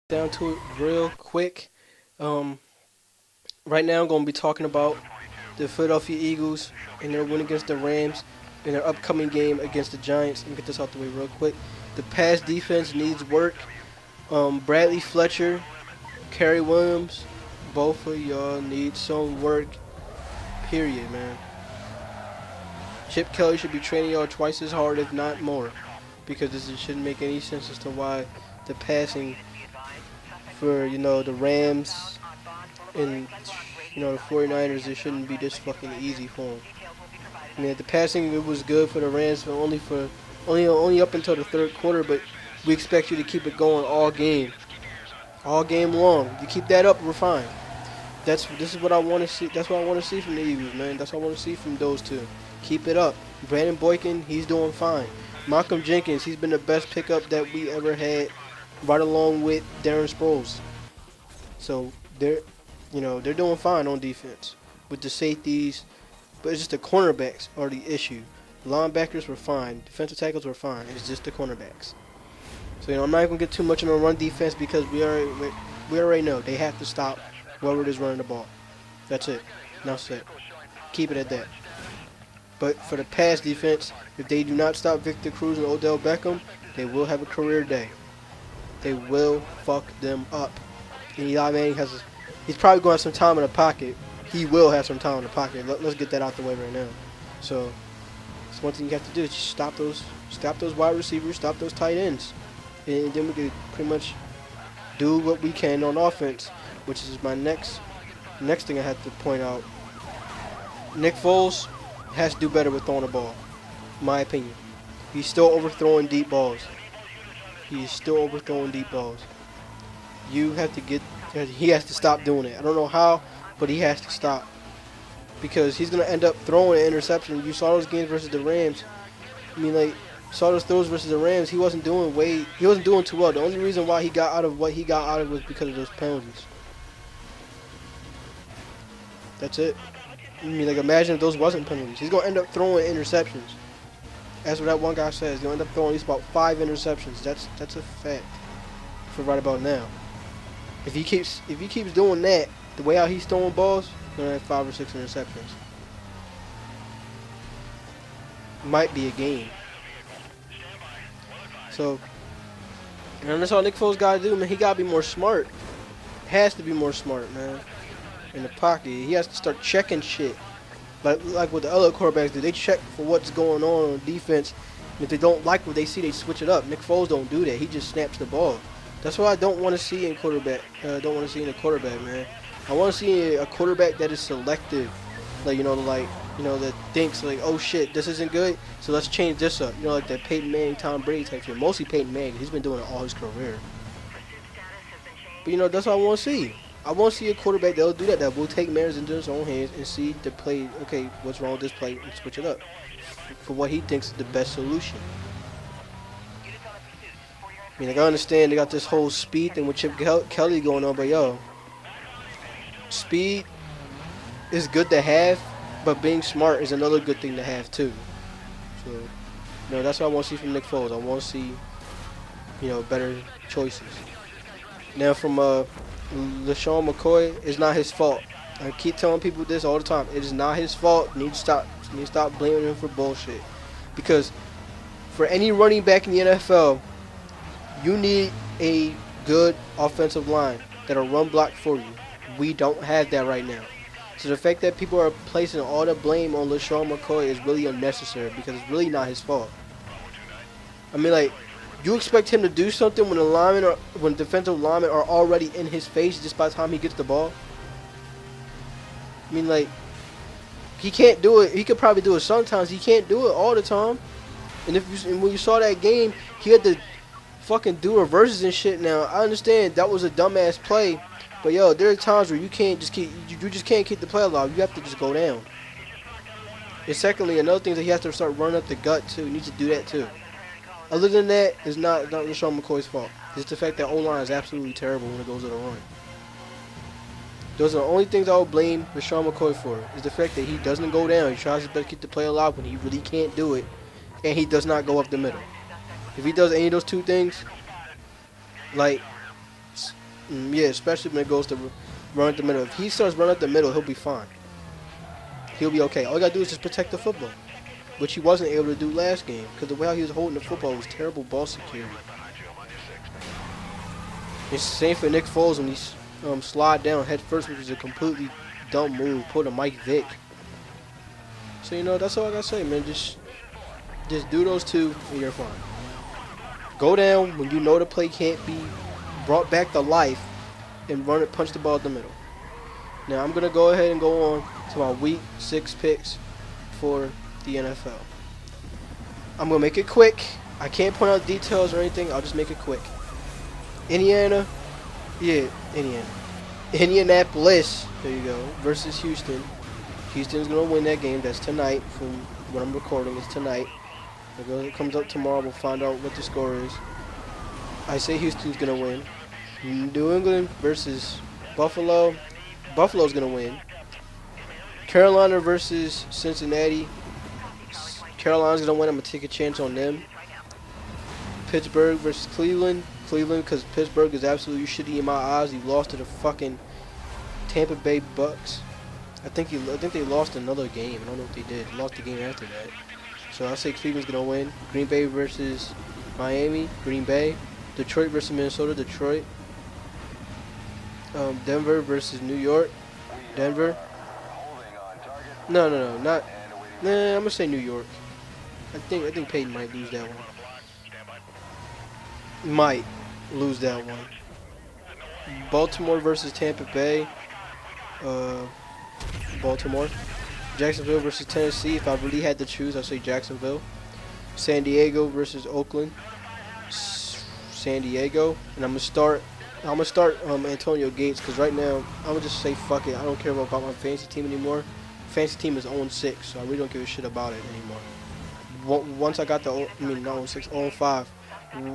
Down to it real quick. Um, right now, I'm going to be talking about the Philadelphia Eagles and their win against the Rams in their upcoming game against the Giants. Let me get this out the way real quick. The pass defense needs work. Bradley Fletcher, Kerry Williams, both of y'all need some work. Period, man. Chip Kelly should be training y'all twice as hard, if not more, because this shouldn't make any sense as to why the passing for the Rams and the 49ers, it shouldn't be this fucking easy for them. I mean, the passing, it was good for the Rams, but only up until the third quarter. But we expect you to keep it going all game long. You keep that up, we're fine. This is what I want to see. That's what I want to see from the Eagles, man. That's what I want to see from those two. Keep it up. Brandon Boykin, he's doing fine. Malcolm Jenkins, he's been the best pickup that we ever had, right along with Darren Sproles. So they're doing fine on defense with the safeties, but it's just the cornerbacks are the issue. Linebackers were fine, defensive tackles were fine. It's just the cornerbacks. So I'm not gonna get too much on the run defense because we already know they have to stop whoever it is running the ball. That's it. That's it. Keep it at that. But for the pass defense, if they do not stop Victor Cruz and Odell Beckham, they will have a career day. They will fuck them up. And Eli Manning he's probably going to have some time in the pocket. He will have some time in the pocket. Let's get that out the way right now. So it's one thing you have to do is just stop those wide receivers, stop those tight ends, and then we can pretty much do what we can on offense, which is my next thing I have to point out. Nick Foles has to do better with throwing the ball, in my opinion. He's still overthrowing deep balls. He has to stop doing it. I don't know how, but he has to stop. Because he's going to end up throwing an interception. You saw those games versus the Rams. I mean, saw those throws versus the Rams. He wasn't doing too well. The only reason why he got out of what he got out of was because of those penalties. That's it. I mean, imagine if those wasn't penalties. He's going to end up throwing interceptions. That's what that one guy says. He's going to end up throwing at least about 5 interceptions. That's a fact for right about now. If he keeps doing that, the way how he's throwing balls, he's going to have 5 or 6 interceptions. Might be a game. So, and that's all Nick Foles got to do, man. He got to be more smart. Has to be more smart, man. In the pocket, he has to start checking shit. Like what the other quarterbacks do. They check for what's going on defense. And if they don't like what they see, they switch it up. Nick Foles don't do that. He just snaps the ball. That's what I don't want to see in quarterback. Don't want to see in a quarterback, man. I want to see a quarterback that is selective. That thinks oh shit, this isn't good, so let's change this up. Like that Peyton Manning, Tom Brady type shit. Mostly Peyton Manning. He's been doing it all his career. But that's what I want to see. I want to see a quarterback that will do that will take matters into his own hands and see the play, okay, what's wrong with this play, and switch it up for what he thinks is the best solution. I mean, I understand they got this whole speed thing with Chip Kelly going on, but speed is good to have, but being smart is another good thing to have too. So, that's what I want to see from Nick Foles. I want to see, better choices. Now from LaShawn McCoy, it's not his fault. I keep telling people this all the time. It is not his fault. You need to stop blaming him for bullshit. Because for any running back in the NFL, you need a good offensive line that'll run block for you. We don't have that right now. So the fact that people are placing all the blame on LaShawn McCoy is really unnecessary because it's really not his fault. I mean, you expect him to do something when defensive linemen are already in his face just by the time he gets the ball? I mean, he can't do it. He could probably do it sometimes. He can't do it all the time. And when you saw that game, he had to fucking do reverses and shit. Now I understand that was a dumbass play, but there are times where you just can't keep the play alive. You have to just go down. And secondly, another thing is that he has to start running up the gut too. He needs to do that too. Other than that, it's not LaShawn McCoy's fault. It's the fact that O-line is absolutely terrible when it goes to the run. Those are the only things I would blame LaShawn McCoy for, is the fact that he doesn't go down. He tries his best to keep the play alive when he really can't do it, and he does not go up the middle. If he does any of those two things, Yeah, especially when it goes to run at the middle. If he starts running at the middle, he'll be fine. He'll be okay. All you gotta do is just protect the football, which he wasn't able to do last game because the way how he was holding the football was terrible ball security. It's the same for Nick Foles when he slide down head first, which is a completely dumb move. Put a Mike Vick. So that's all I gotta say, man. Just do those two and you're fine. Go down when you know the play can't be brought back to life and run it, punch the ball at the middle. Now I'm gonna go ahead and go on to my week 6 picks for the NFL. I'm gonna make it quick. I can't point out details or anything. I'll just make it quick. Indianapolis. There you go. Versus Houston. Houston's gonna win that game. That's tonight. From what I'm recording, it's tonight. It comes up tomorrow. We'll find out what the score is. I say Houston's gonna win. New England versus Buffalo. Buffalo's gonna win. Carolina versus Cincinnati. Carolina's gonna win. I'm gonna take a chance on them. Pittsburgh versus Cleveland. Cleveland, because Pittsburgh is absolutely shitty in my eyes. He lost to the fucking Tampa Bay Bucks. I think they lost another game. I don't know what they did. Lost the game after that. So I say Cleveland's gonna win. Green Bay versus Miami. Green Bay. Detroit versus Minnesota. Detroit. Denver versus New York. Denver. No, not. Nah, I'm gonna say New York. I think Peyton might lose that one. Might lose that one. Baltimore versus Tampa Bay. Baltimore. Jacksonville versus Tennessee. If I really had to choose, I'd say Jacksonville. San Diego versus Oakland. San Diego. And I'm gonna start Antonio Gates because right now I'm gonna just say fuck it. I don't care about my fantasy team anymore. Fantasy team is 0-6, so I really don't give a shit about it anymore. Once I got the not 0-6, 0-5.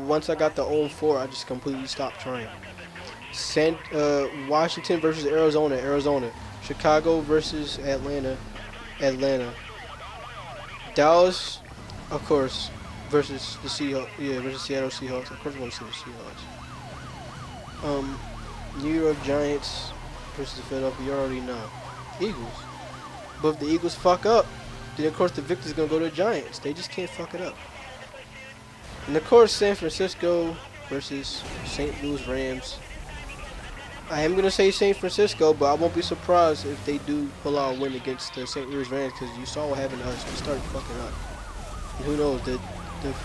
Once I got the 0-4, I just completely stopped trying. Washington versus Arizona. Chicago versus Atlanta. Dallas, of course, versus the Seahawks. Yeah, versus Seattle Seahawks. Of course, I want to see the Seahawks. New York Giants versus the Philadelphia. You already know. Eagles. But if the Eagles fuck up, then of course the victor's gonna go to the Giants. They just can't fuck it up. And of course, San Francisco versus St. Louis Rams. I am going to say San Francisco, but I won't be surprised if they do pull out a win against the St. Louis Rams because you saw what happened to us. We started fucking up. And who knows, the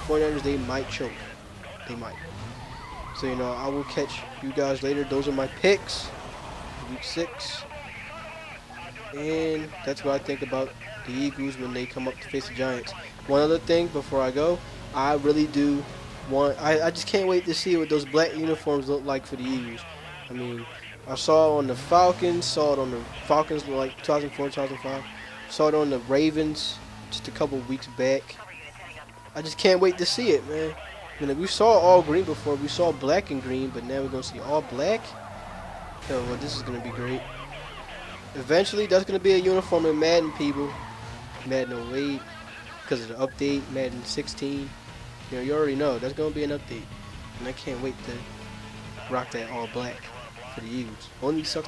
49ers, they might choke. They might. So, I will catch you guys later. Those are my picks for week 6. And that's what I think about the Eagles when they come up to face the Giants. One other thing before I go, I really do I just can't wait to see what those black uniforms look like for the Eagles. I mean, I saw it on the Falcons, like 2004, 2005. Saw it on the Ravens just a couple weeks back. I just can't wait to see it, man. I mean, we saw all green before. We saw black and green, but now we're going to see all black. Oh, well, this is going to be great. Eventually, that's going to be a uniform in Madden, people. Madden 08, because of the update, Madden 16. You already know. That's going to be an update. And I can't wait to rock that all black for the Eagles. Only sucks